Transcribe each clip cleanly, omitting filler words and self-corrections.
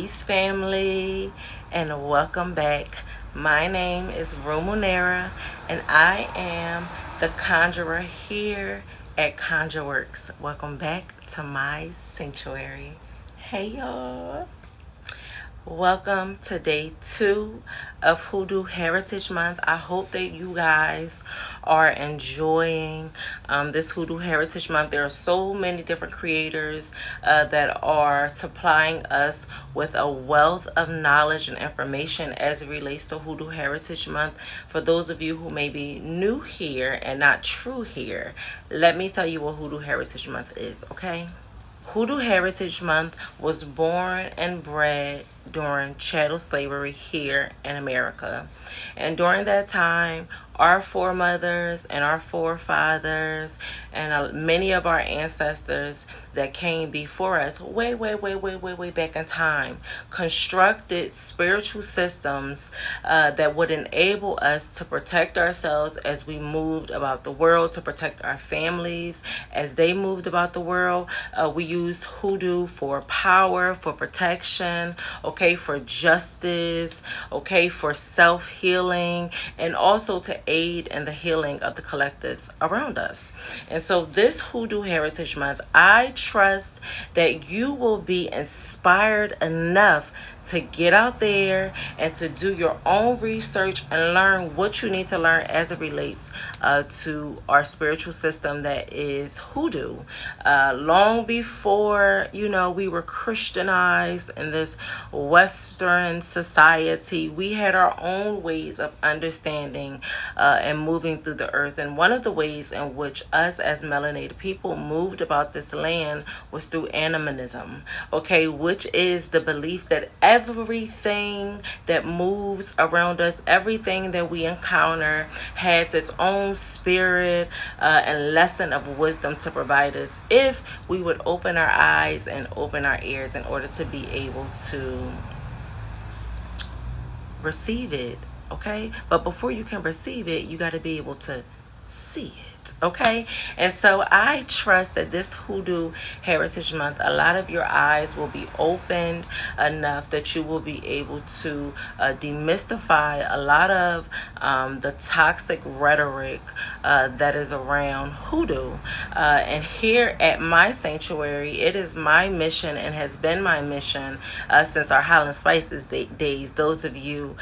Peace, family, and welcome back. My name is Romunera, and I am the Conjurer here at Conjure Works. Welcome back to my sanctuary. Hey, y'all. Welcome to day 2 of Hoodoo Heritage Month. I hope that you guys are enjoying this Hoodoo Heritage Month. There are so many different creators that are supplying us with a wealth of knowledge and information as it relates to Hoodoo Heritage Month. For those of you who may be new here and not true here, let me tell you what Hoodoo Heritage Month is, okay? Hoodoo Heritage Month was born and bred during chattel slavery here in America. And during that time, our foremothers and our forefathers and many of our ancestors that came before us way back in time constructed spiritual systems that would enable us to protect ourselves as we moved about the world, to protect our families as they moved about the world. We used hoodoo for power, for protection, okay, for justice, okay, for self-healing, and also to aid in the healing of the collectives around us. And so this Hoodoo Heritage Month, I trust that you will be inspired enough to get out there and to do your own research and learn what you need to learn as it relates to our spiritual system that is hoodoo. Long before, we were Christianized in this Western society, we had our own ways of understanding and moving through the earth. And one of the ways in which us as melanated people moved about this land was through animism, okay, which is the belief that everything that moves around us, everything that we encounter, has its own spirit and lesson of wisdom to provide us if we would open our eyes and open our ears in order to be able to receive it, okay? But before you can receive it, you got to be able to see it, okay? And so I trust that this Hoodoo Heritage Month, a lot of your eyes will be opened enough that you will be able to demystify a lot of the toxic rhetoric that is around hoodoo. And here at my sanctuary, it is my mission and has been my mission since our Highland Spices days. Those of you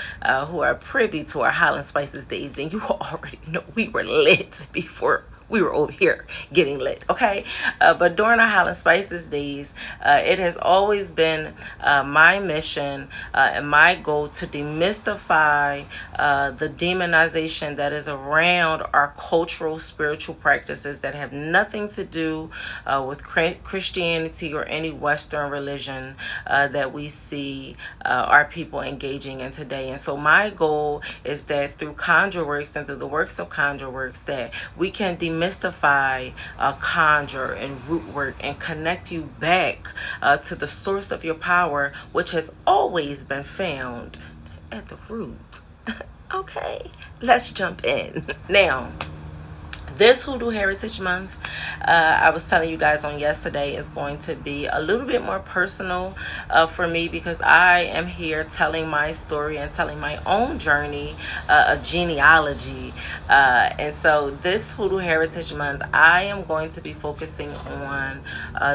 who are privy to our Highland Spices days, and you already know we were lit before we were over here getting lit, okay? But during our Highland Spices days, it has always been my mission and my goal to demystify the demonization that is around our cultural, spiritual practices that have nothing to do with Christianity or any Western religion that we see our people engaging in today. And so my goal is that through Conjure Works and through the works of Conjure Works, that we can demystify conjure and root work and connect you back to the source of your power, which has always been found at the root. Okay, let's jump in. Now, this Hoodoo Heritage Month, I was telling you guys on yesterday, is going to be a little bit more personal for me because I am here telling my story and telling my own journey of genealogy. And so this Hoodoo Heritage Month, I am going to be focusing on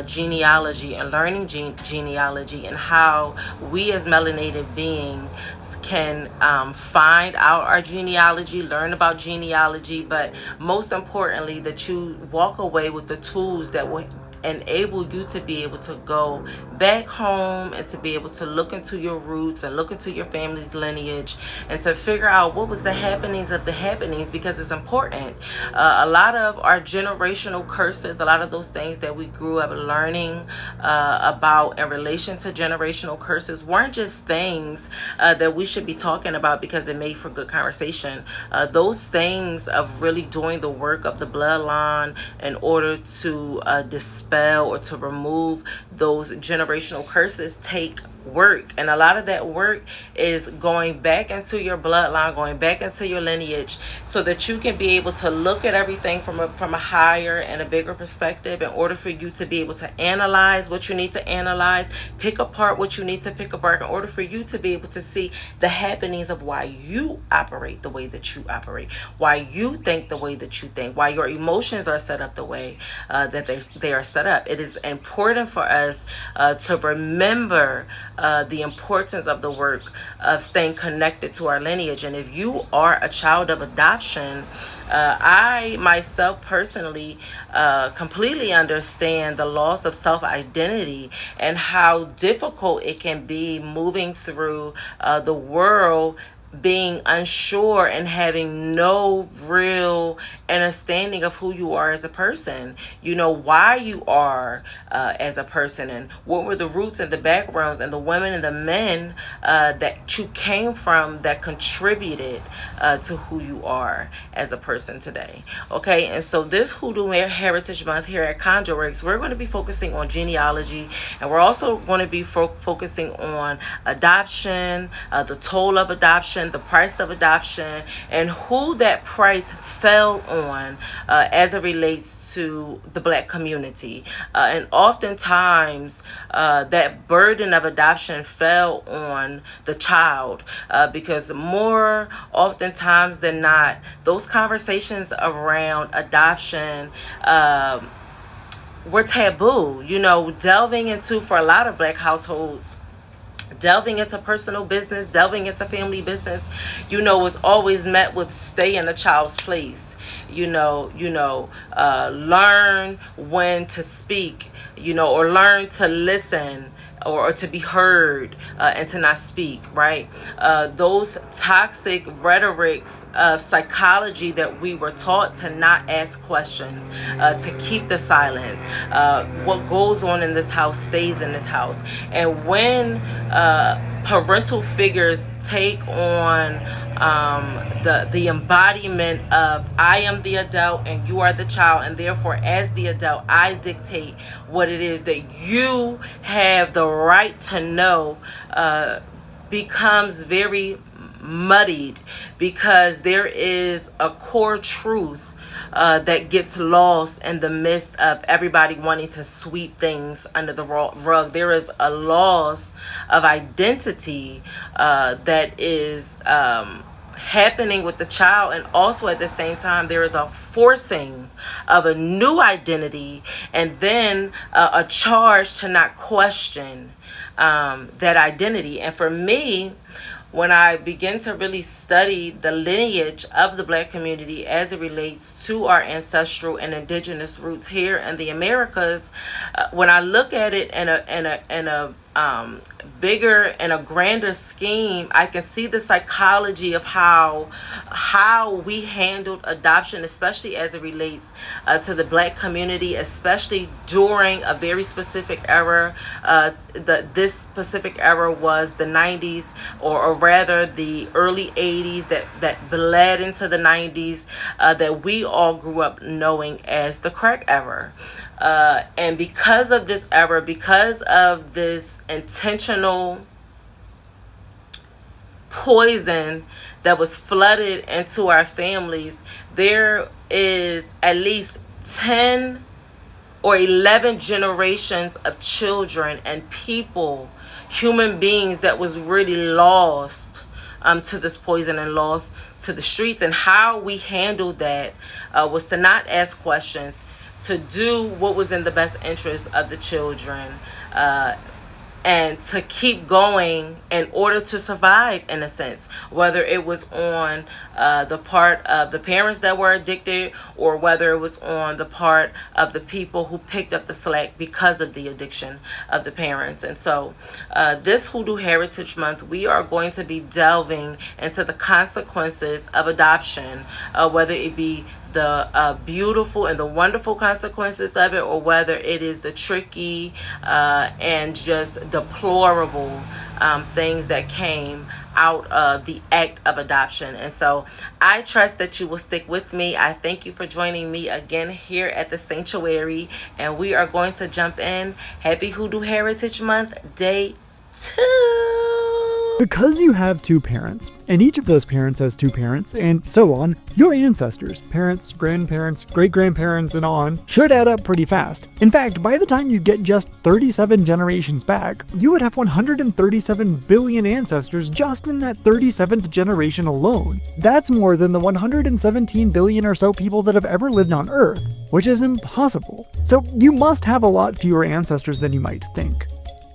genealogy and learning genealogy and how we as melanated beings can find out our genealogy, learn about genealogy, but most importantly, that you walk away with the tools that will enable you to be able to go back home and to be able to look into your roots and look into your family's lineage and to figure out what was the happenings of the happenings, because it's important. A lot of our generational curses, a lot of those things that we grew up learning about in relation to generational curses weren't just things that we should be talking about because it made for good conversation. Those things of really doing the work of the bloodline in order to dispel or to remove those generational curses take work, and a lot of that work is going back into your bloodline, going back into your lineage, so that you can be able to look at everything from a higher and a bigger perspective, in order for you to be able to analyze what you need to analyze, pick apart what you need to pick apart, in order for you to be able to see the happenings of why you operate the way that you operate, why you think the way that you think, why your emotions are set up the way that they are set up. It is important for us to remember the importance of the work of staying connected to our lineage. And if you are a child of adoption, I myself personally completely understand the loss of self-identity and how difficult it can be moving through the world, being unsure and having no real understanding of who you are as a person, why you are as a person, and what were the roots and the backgrounds and the women and the men that you came from that contributed to who you are as a person today. Okay, and so this Hoodoo Heritage Month here at Conjure, we're going to be focusing on genealogy, and we're also going to be focusing on adoption, the toll of adoption, the price of adoption, and who that price fell on as it relates to the Black community. And oftentimes that burden of adoption fell on the child, because more oftentimes than not, those conversations around adoption were taboo. Delving into, for a lot of Black households, delving into personal business, delving into family business, was always met with stay in a child's place. Learn when to speak, or learn to listen, or to be heard, and to not speak, right? Those toxic rhetorics of psychology that we were taught to not ask questions, to keep the silence. What goes on in this house stays in this house. And when parental figures take on the embodiment of, I am the adult and you are the child, and therefore as the adult I dictate what it is that you have the right to know, becomes very muddied, because there is a core truth that gets lost in the midst of everybody wanting to sweep things under the rug. There is a loss of identity that is happening with the child, and also at the same time there is a forcing of a new identity, and then a charge to not question that identity. And for me, when I begin to really study the lineage of the Black community as it relates to our ancestral and indigenous roots here in the Americas, when I look at it in a bigger and a grander scheme, I can see the psychology of how we handled adoption, especially as it relates to the Black community, especially during a very specific era. This specific era was the 90s, or rather the early 80s that bled into the 90s, that we all grew up knowing as the crack era. And because of this era, because of this intentional poison that was flooded into our families, there is at least 10 or 11 generations of children and people, human beings, that was really lost to this poison and lost to the streets. And how we handled that was to not ask questions, to do what was in the best interest of the children, and to keep going in order to survive, in a sense, whether it was on the part of the parents that were addicted, or whether it was on the part of the people who picked up the slack because of the addiction of the parents. And so this Hoodoo Heritage Month, we are going to be delving into the consequences of adoption, whether it be the beautiful and the wonderful consequences of it, or whether it is the tricky and just deplorable things that came out of the act of adoption. And so I trust that you will stick with me. I thank you for joining me again here at the sanctuary, and we are going to jump in. Happy Hoodoo Heritage Month Day 2. Because you have two parents, and each of those parents has two parents, and so on, your ancestors, parents, grandparents, great-grandparents, and on, should add up pretty fast. In fact, by the time you get just 37 generations back, you would have 137 billion ancestors just in that 37th generation alone. That's more than the 117 billion or so people that have ever lived on Earth, which is impossible. So you must have a lot fewer ancestors than you might think.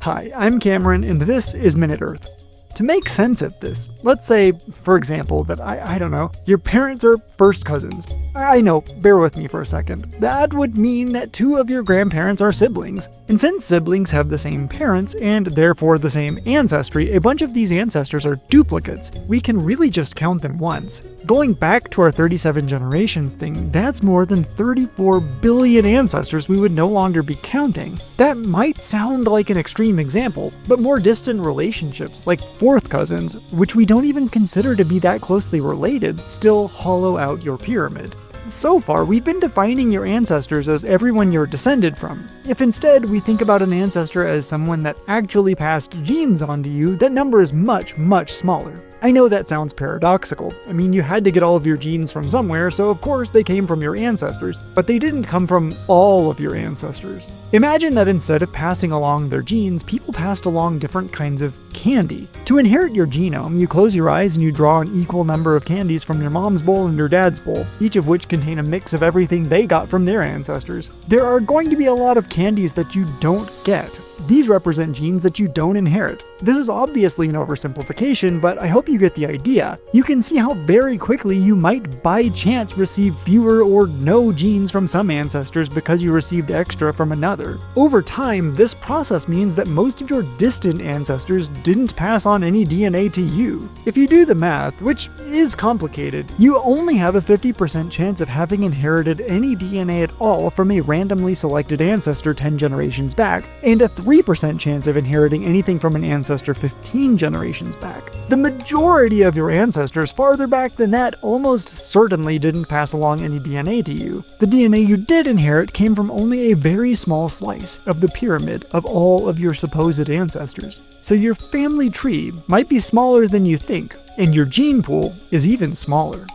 Hi, I'm Cameron, and this is Minute Earth. To make sense of this, let's say, for example, that I don't know, your parents are first cousins. I know, bear with me for a second. That would mean that two of your grandparents are siblings. And since siblings have the same parents, and therefore the same ancestry, a bunch of these ancestors are duplicates. We can really just count them once. Going back to our 37 generations thing, that's more than 34 billion ancestors we would no longer be counting. That might sound like an extreme example, but more distant relationships, like fourth cousins, which we don't even consider to be that closely related, still hollow out your pyramid. So far, we've been defining your ancestors as everyone you're descended from. If instead we think about an ancestor as someone that actually passed genes onto you, that number is much, much smaller. I know that sounds paradoxical. I mean, you had to get all of your genes from somewhere, so of course they came from your ancestors, but they didn't come from all of your ancestors. Imagine that instead of passing along their genes, people passed along different kinds of candy. To inherit your genome, you close your eyes and you draw an equal number of candies from your mom's bowl and your dad's bowl, each of which contain a mix of everything they got from their ancestors. There are going to be a lot of candies that you don't get. These represent genes that you don't inherit. This is obviously an oversimplification, but I hope you get the idea. You can see how very quickly you might by chance receive fewer or no genes from some ancestors because you received extra from another. Over time, this process means that most of your distant ancestors didn't pass on any DNA to you. If you do the math, which is complicated, you only have a 50% chance of having inherited any DNA at all from a randomly selected ancestor 10 generations back, and a 3% chance of inheriting anything from an ancestor 15 generations back. The majority of your ancestors farther back than that almost certainly didn't pass along any DNA to you. The DNA you did inherit came from only a very small slice of the pyramid of all of your supposed ancestors. So your family tree might be smaller than you think, and your gene pool is even smaller.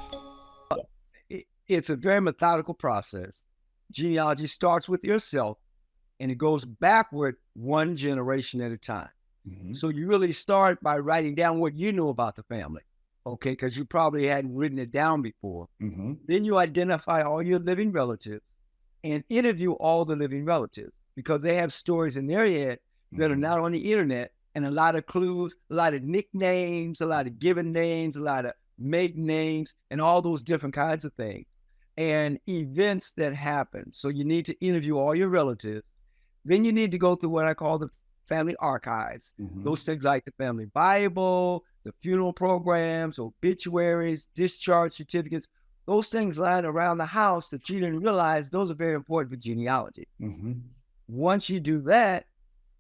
It's a very methodical process. Genealogy starts with yourself, and it goes backward one generation at a time. Mm-hmm. So you really start by writing down what you know about the family, okay? Because you probably hadn't written it down before. Mm-hmm. Then you identify all your living relatives and interview all the living relatives because they have stories in their head that are not on the internet, and a lot of clues, a lot of nicknames, a lot of given names, a lot of maiden names, and all those different kinds of things, and events that happen. So you need to interview all your relatives. Then you need to go through what I call the family archives. Mm-hmm. Those things like the family Bible, the funeral programs, obituaries, discharge certificates, those things lying around the house that you didn't realize, those are very important for genealogy. Mm-hmm. Once you do that,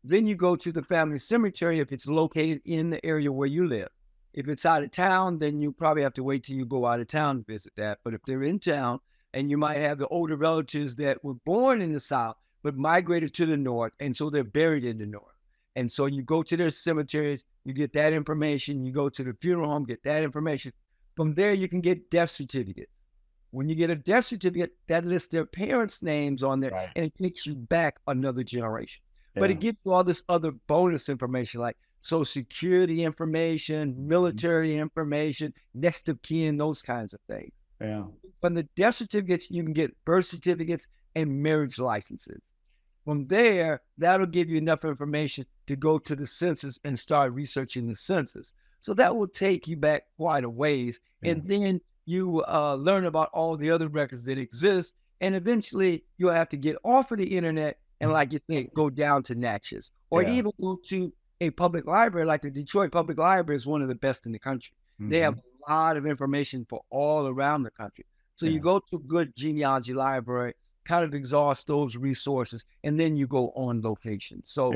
then you go to the family cemetery if it's located in the area where you live. If it's out of town, then you probably have to wait till you go out of town to visit that. But if they're in town, and you might have the older relatives that were born in the South, but migrated to the North, and so they're buried in the North. And so you go to their cemeteries, you get that information, you go to the funeral home, get that information. From there, you can get death certificates. When you get a death certificate, that lists their parents' names on there, right, and it takes you back another generation. Yeah. But it gives you all this other bonus information like Social Security information, military information, next of kin, those kinds of things. Yeah. From the death certificates, you can get birth certificates and marriage licenses. From there, that'll give you enough information to go to the census and start researching the census. So that will take you back quite a ways. Yeah. And then you learn about all the other records that exist. And eventually you'll have to get off of the internet and, like you think, go down to Natchez or even go to a public library. Like the Detroit Public Library is one of the best in the country. Mm-hmm. They have a lot of information for all around the country. So you go to a good genealogy library, kind of exhaust those resources, and then you go on location. So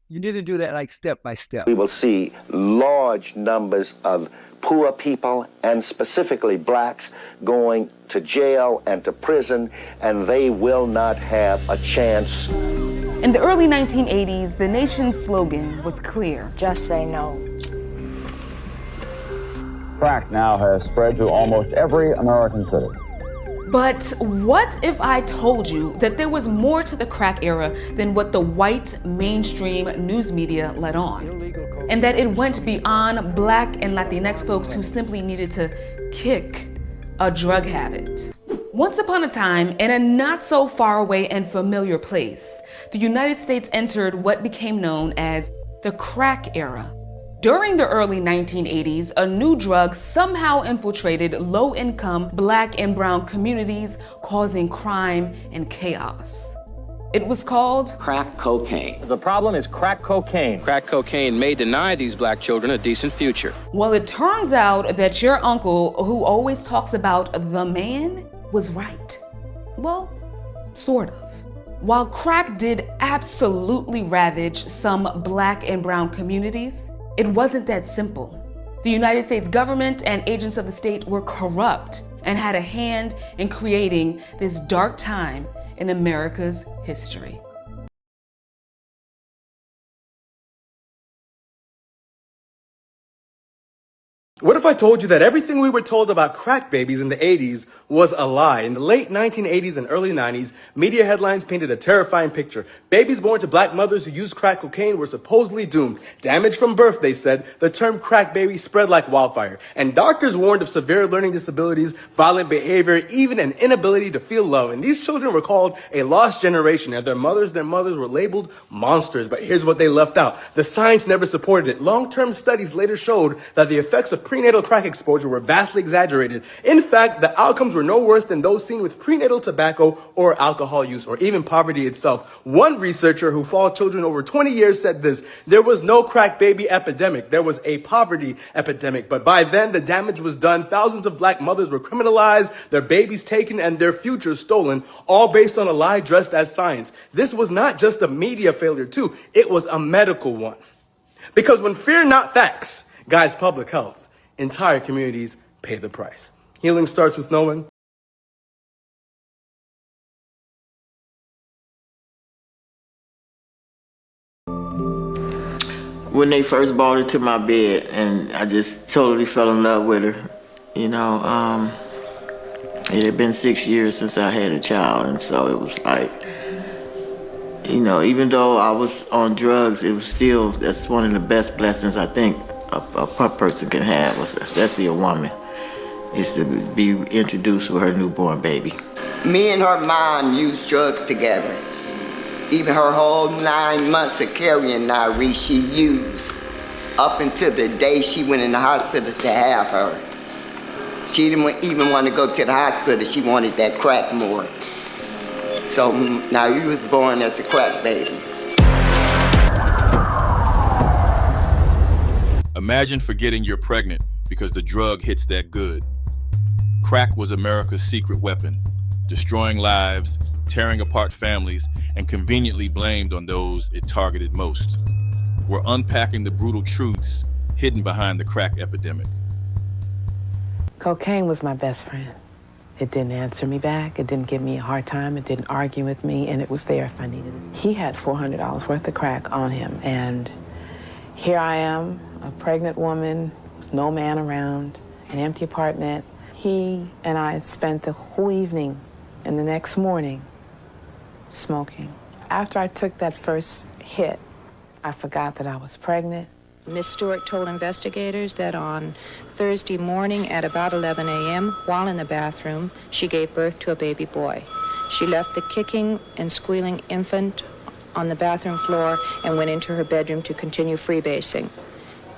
you need to do that like step by step. We will see large numbers of poor people, and specifically blacks, going to jail and to prison, and they will not have a chance In the early 1980s, the nation's slogan was clear. Just say no. Crack now has spread to almost every American city. But what if I told you that there was more to the crack era than what the white mainstream news media let on? And that it went beyond Black and Latinx folks who simply needed to kick a drug habit. Once upon a time, in a not so far away and familiar place, the United States entered what became known as the crack era. During the early 1980s, a new drug somehow infiltrated low-income Black and brown communities, causing crime and chaos. It was called crack cocaine. The problem is crack cocaine. Crack cocaine may deny these Black children a decent future. Well, it turns out that your uncle, who always talks about the man, was right. Well, sort of. While crack did absolutely ravage some Black and brown communities, it wasn't that simple. The United States government and agents of the state were corrupt and had a hand in creating this dark time in America's history. What if I told you that everything we were told about crack babies in the 80s was a lie? In the late 1980s and early 90s, media headlines painted a terrifying picture. Babies born to Black mothers who used crack cocaine were supposedly doomed. Damaged from birth, they said. The term crack baby spread like wildfire. And doctors warned of severe learning disabilities, violent behavior, even an inability to feel love. And these children were called a lost generation, and their mothers were labeled monsters. But here's what they left out. The science never supported it. Long-term studies later showed that the effects of prenatal crack exposure were vastly exaggerated. In fact, the outcomes were no worse than those seen with prenatal tobacco or alcohol use, or even poverty itself. One researcher who followed children over 20 years said this: there was no crack baby epidemic, there was a poverty epidemic. But by then, the damage was done. Thousands of Black mothers were criminalized, their babies taken, and their futures stolen, all based on a lie dressed as science. This was not just a media failure, too. It was a medical one. Because when fear not facts guides public health, entire communities pay the price. Healing starts with knowing. When they first brought her to my bed, and I just totally fell in love with her. You know, it had been 6 years since I had a child, and so it was like, you know, even though I was on drugs, it was still, that's one of the best blessings I think a person can have, especially a woman, is to be introduced with her newborn baby. Me and her mom used drugs together. Even her whole 9 months of carrying Nari, she used, up until the day she went in the hospital to have her. She didn't even want to go to the hospital. She wanted that crack more. So Nari was born as a crack baby. Imagine forgetting you're pregnant because the drug hits that good. Crack was America's secret weapon, destroying lives, tearing apart families, and conveniently blamed on those it targeted most. We're unpacking the brutal truths hidden behind the crack epidemic. Cocaine was my best friend. It didn't answer me back, it didn't give me a hard time, it didn't argue with me, and it was there if I needed it. He had $400 worth of crack on him, and here I am, a pregnant woman with no man around, an empty apartment. He and I spent the whole evening and the next morning smoking. After I took that first hit, I forgot that I was pregnant. Miss Stewart told investigators that on Thursday morning at about 11 a.m., while in the bathroom, she gave birth to a baby boy. She left the kicking and squealing infant on the bathroom floor and went into her bedroom to continue freebasing.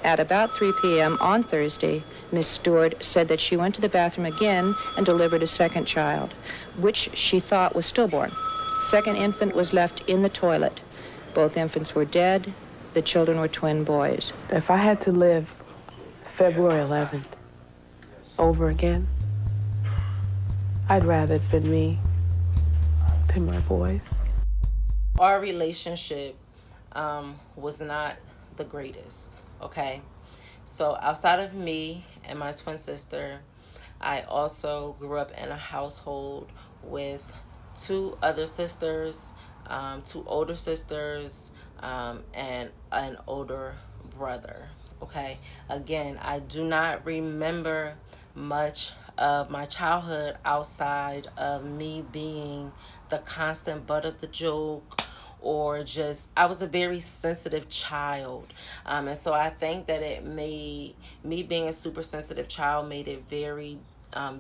At about 3 p.m. on Thursday, Miss Stewart said that she went to the bathroom again and delivered a second child, which she thought was stillborn. Second infant was left in the toilet. Both infants were dead. The children were twin boys. If I had to live February 11th over again, I'd rather it been me than my boys. Our relationship was not the greatest, okay? So outside of me and my twin sister, I also grew up in a household with two other sisters, two older sisters, and an older brother. Okay, again, I do not remember much of my childhood outside of me being the constant butt of the joke, or just I was a very sensitive child, and so I think that it made me being a super sensitive child made it very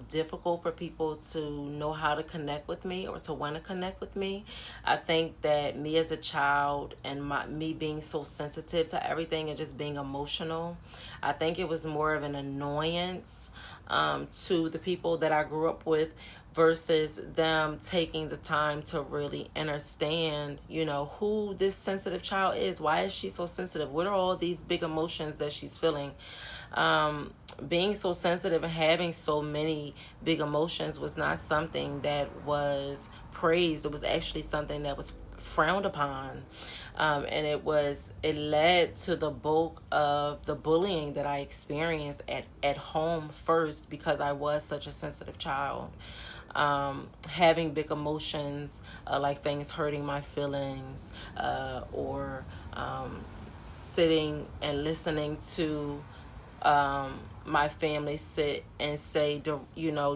difficult for people to know how to connect with me or to want to connect with me. I think that me as a child and me being so sensitive to everything and just being emotional, I think it was more of an annoyance to the people that I grew up with versus them taking the time to really understand, who this sensitive child is. Why is she so sensitive? What are all these big emotions that she's feeling? Being so sensitive and having so many big emotions was not something that was praised. It was actually something that was frowned upon. And it led to the bulk of the bullying that I experienced at home first, because I was such a sensitive child. Having big emotions, like things hurting my feelings, or sitting and listening to my family sit and say,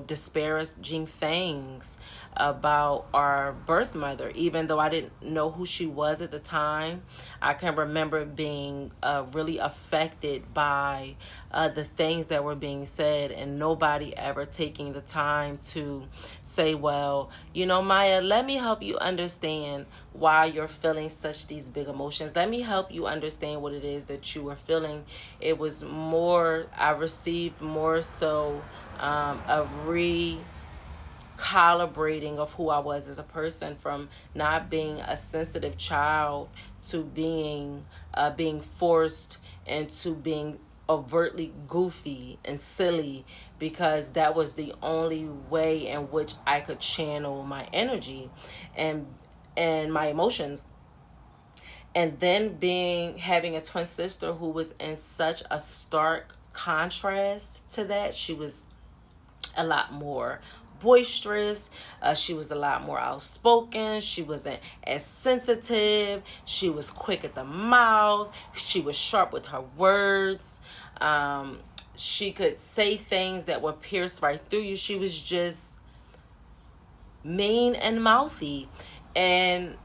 disparaging things about our birth mother, even though I didn't know who she was at the time. I can remember being really affected by the things that were being said, and nobody ever taking the time to say, well, Maya, let me help you understand why you're feeling such these big emotions. Let me help you understand what it is that you are feeling. It was more, I received more so a recalibrating of who I was as a person, from not being a sensitive child to being forced into being overtly goofy and silly, because that was the only way in which I could channel my energy and my emotions. And then having a twin sister who was in such a stark contrast to that. She was a lot more boisterous. She was a lot more outspoken. She wasn't as sensitive. She was quick at the mouth. She was sharp with her words. She could say things that would pierce right through you. She was just mean and mouthy. And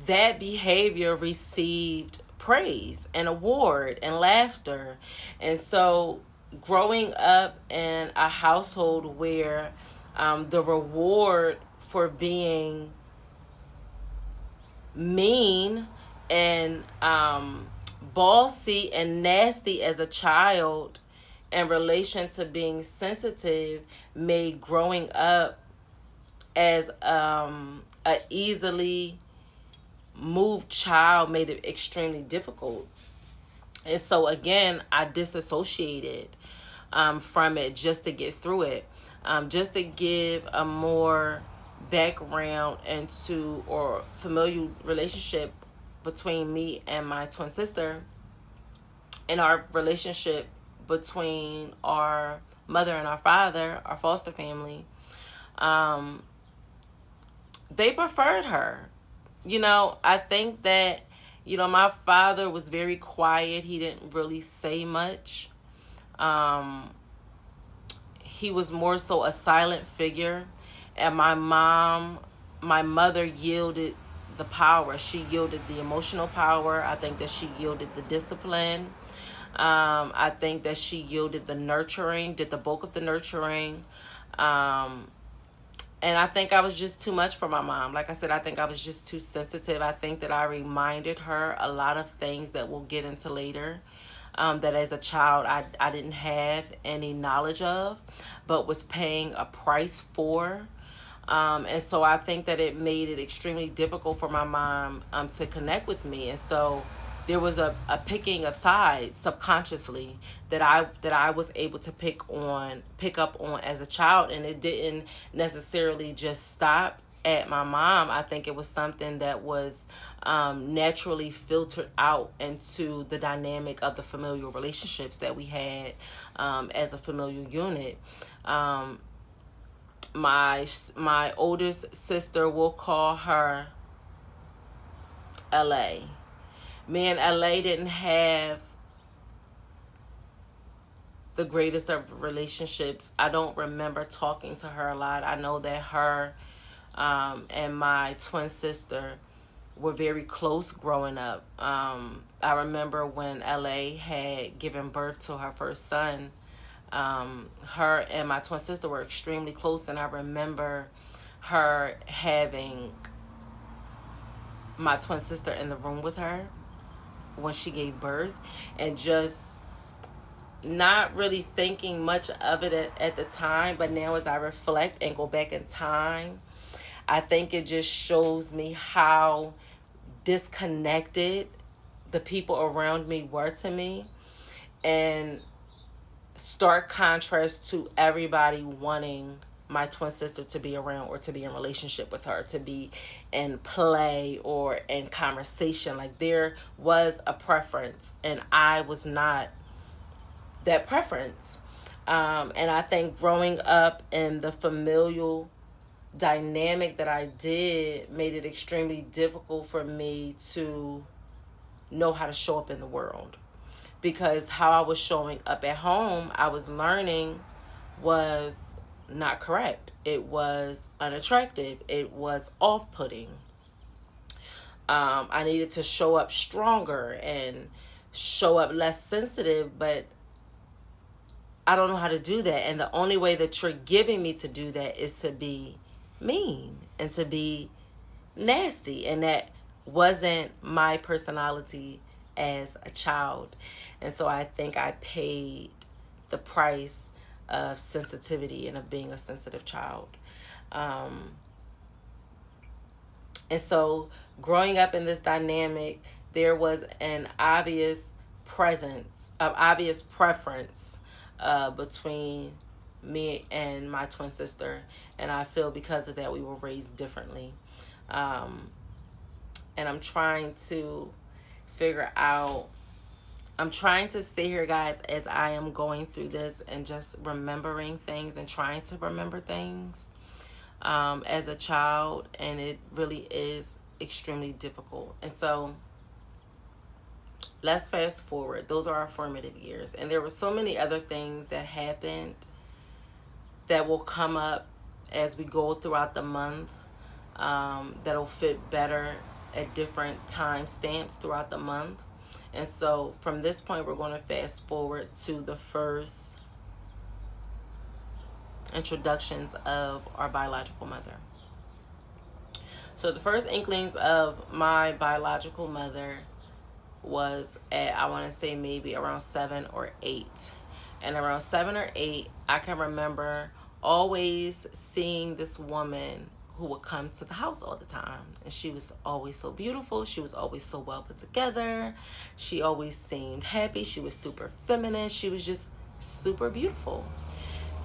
that behavior received praise and award and laughter. And so growing up in a household where the reward for being mean and bossy and nasty as a child in relation to being sensitive made growing up as a easily moved child made it extremely difficult. And so again, I disassociated from it just to get through it, just to give a more background into or familiar relationship between me and my twin sister, and our relationship between our mother and our father, our foster family. They preferred her. I think that, my father was very quiet. He didn't really say much. He was more so a silent figure. And my mother yielded the power. She yielded the emotional power. I think that she yielded the discipline. I think that she yielded the nurturing, did the bulk of the nurturing. And I think I was just too much for my mom. Like I said, I think I was just too sensitive. I think that I reminded her a lot of things that we'll get into later, that as a child I didn't have any knowledge of, but was paying a price for. And so I think that it made it extremely difficult for my mom to connect with me. And so there was a picking of sides subconsciously that I was able to pick up on as a child, and it didn't necessarily just stop at my mom. I think it was something that was naturally filtered out into the dynamic of the familial relationships that we had as a familial unit. my oldest sister, will call her LA. Me and LA didn't have the greatest of relationships. I don't remember talking to her a lot. I know that her and my twin sister were very close growing up. I remember when LA had given birth to her first son, her and my twin sister were extremely close, and I remember her having my twin sister in the room with her when she gave birth, and just not really thinking much of it at the time. But now as I reflect and go back in time, I think it just shows me how disconnected the people around me were to me, and stark contrast to everybody wanting my twin sister to be around or to be in relationship with her, to be in play or in conversation. Like, there was a preference, and I was not that preference. And I think growing up in the familial dynamic that I did made it extremely difficult for me to know how to show up in the world, because how I was showing up at home, I was learning, was not correct. It was unattractive. It was off-putting. I needed to show up stronger and show up less sensitive, but I don't know how to do that. And the only way that you're giving me to do that is to be mean and to be nasty. And that wasn't my personality as a child. And so I think I paid the price of sensitivity and of being a sensitive child. And so growing up in this dynamic, there was an obvious preference between me and my twin sister. And I feel because of that, we were raised differently. And I'm trying to sit here, guys, as I am going through this and just remembering things and trying to remember things as a child, and it really is extremely difficult. And so let's fast forward. Those are our formative years, and there were so many other things that happened that will come up as we go throughout the month, that'll fit better at different time stamps throughout the month. And so from this point, we're going to fast forward to the first introductions of our biological mother. So the first inklings of my biological mother was at, I want to say, maybe around 7 or 8. And around 7 or 8, I can remember always seeing this woman who would come to the house all the time. And she was always so beautiful. She was always so well put together. She always seemed happy. She was super feminine. She was just super beautiful.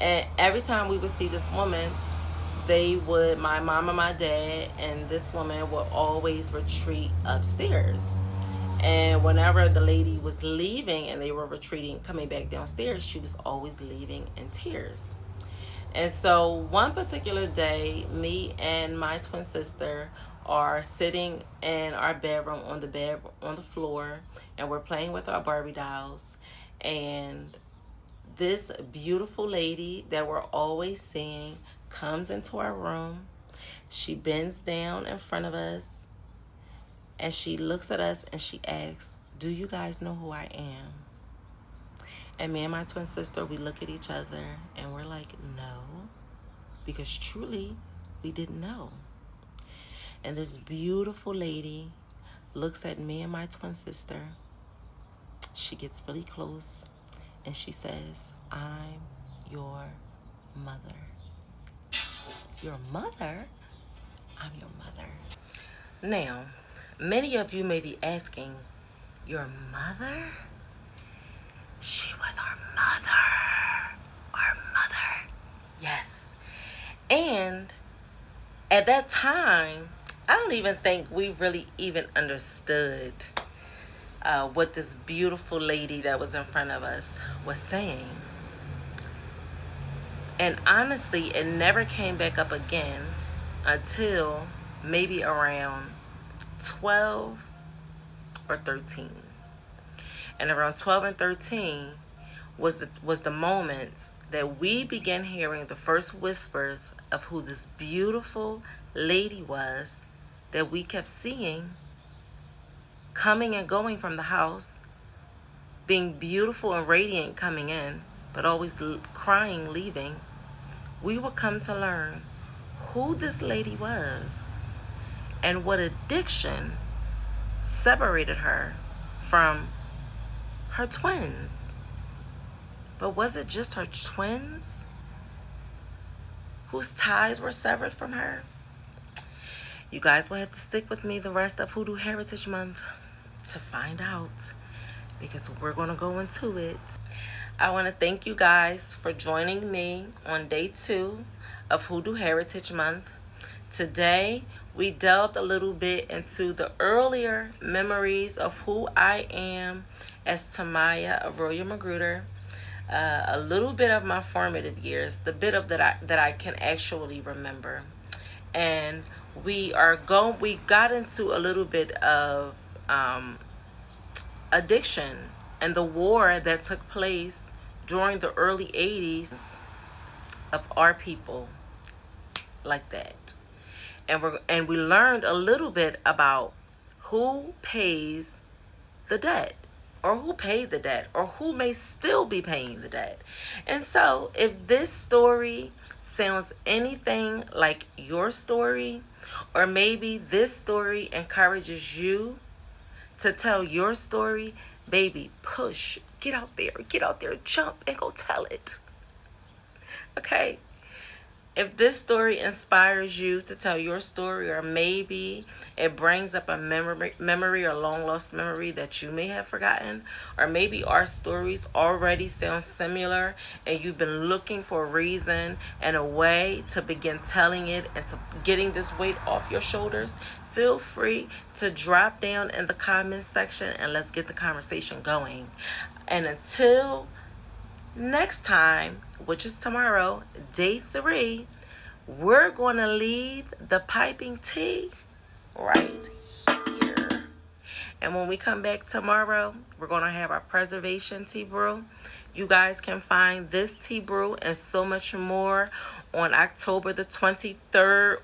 And every time we would see this woman, my mom and my dad and this woman would always retreat upstairs. And whenever the lady was leaving and they were retreating, coming back downstairs, she was always leaving in tears. And so one particular day, me and my twin sister are sitting in our bedroom on the floor, and we're playing with our Barbie dolls. And this beautiful lady that we're always seeing comes into our room. She bends down in front of us, and she looks at us and she asks, "Do you guys know who I am?" And me and my twin sister, we look at each other and we're like, no, because truly we didn't know. And this beautiful lady looks at me and my twin sister. She gets really close and she says, "I'm your mother." Your mother? I'm your mother. Now, many of you may be asking, your mother? She was our mother. Our mother. Yes. And at that time, I don't even think we really even understood what this beautiful lady that was in front of us was saying. And honestly, it never came back up again until maybe around 12 or 13. And around 12 and 13 was the moments that we began hearing the first whispers of who this beautiful lady was that we kept seeing coming and going from the house, being beautiful and radiant coming in, but always crying leaving. We would come to learn who this lady was and what addiction separated her from her twins. But was it just her twins whose ties were severed from her? You guys will have to stick with me the rest of Hoodoo Heritage Month to find out, because we're going to go into it. I want to thank you guys for joining me on day 2 of Hoodoo Heritage Month. Today, we delved a little bit into the earlier memories of who I am as Tamaya Arroyo Magruder. A little bit of my formative years, the bit of that I can actually remember. And we got into a little bit of addiction and the war that took place during the early 80s of our people like that. And we learned a little bit about who pays the debt, or who paid the debt, or who may still be paying the debt. And so if this story sounds anything like your story, or maybe this story encourages you to tell your story, baby, push, get out there, jump and go tell it. Okay? If this story inspires you to tell your story, or maybe it brings up a memory or long lost memory that you may have forgotten, or maybe our stories already sound similar and you've been looking for a reason and a way to begin telling it and to getting this weight off your shoulders, feel free to drop down in the comments section and let's get the conversation going. And until next time, which is tomorrow, day 3, we're going to leave the piping tea right here. And when we come back tomorrow, we're going to have our preservation tea brew. You guys can find this tea brew and so much more on October the 23rd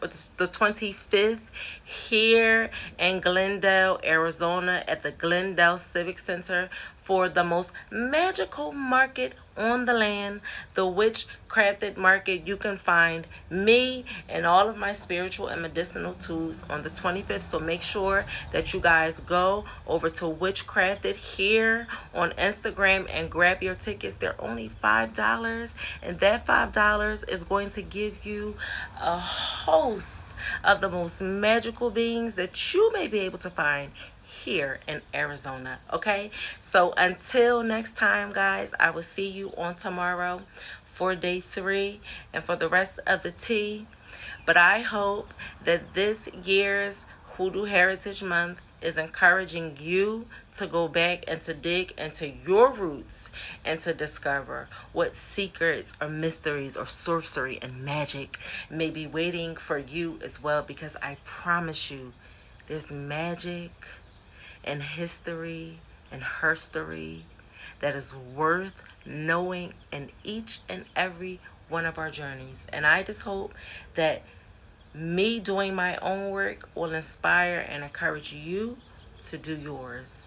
or the 25th here in Glendale, Arizona at the Glendale Civic Center for the most magical market on the land, the Witch Crafted Market. You can find me and all of my spiritual and medicinal tools on the 25th. So make sure that you guys go over to Witch Crafted here on Instagram and grab your tickets. They're only $5, and that $5 is going to give you a host of the most magical beings that you may be able to find here in Arizona. Okay, so until next time, guys, I will see you on tomorrow for day 3 and for the rest of the tea. But I hope that this year's Hoodoo Heritage Month is encouraging you to go back and to dig into your roots and to discover what secrets or mysteries or sorcery and magic may be waiting for you as well, because I promise you there's magic and history and herstory that is worth knowing in each and every one of our journeys. And I just hope that me doing my own work will inspire and encourage you to do yours.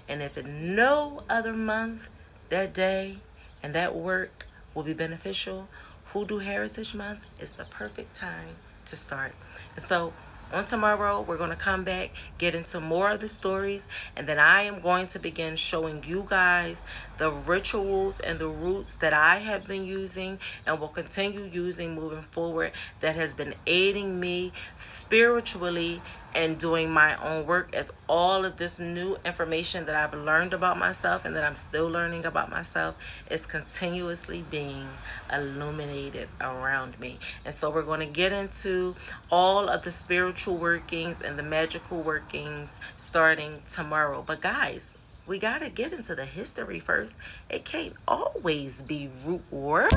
And if in no other month, that day and that work will be beneficial, Hoodoo Heritage Month is the perfect time to start. And so on tomorrow, we're going to come back, get into more of the stories, and then I am going to begin showing you guys the rituals and the roots that I have been using and will continue using moving forward, that has been aiding me spiritually and doing my own work, as all of this new information that I've learned about myself and that I'm still learning about myself is continuously being illuminated around me. And so we're going to get into all of the spiritual workings and the magical workings starting tomorrow. But guys, we got to get into the history first. It can't always be root work.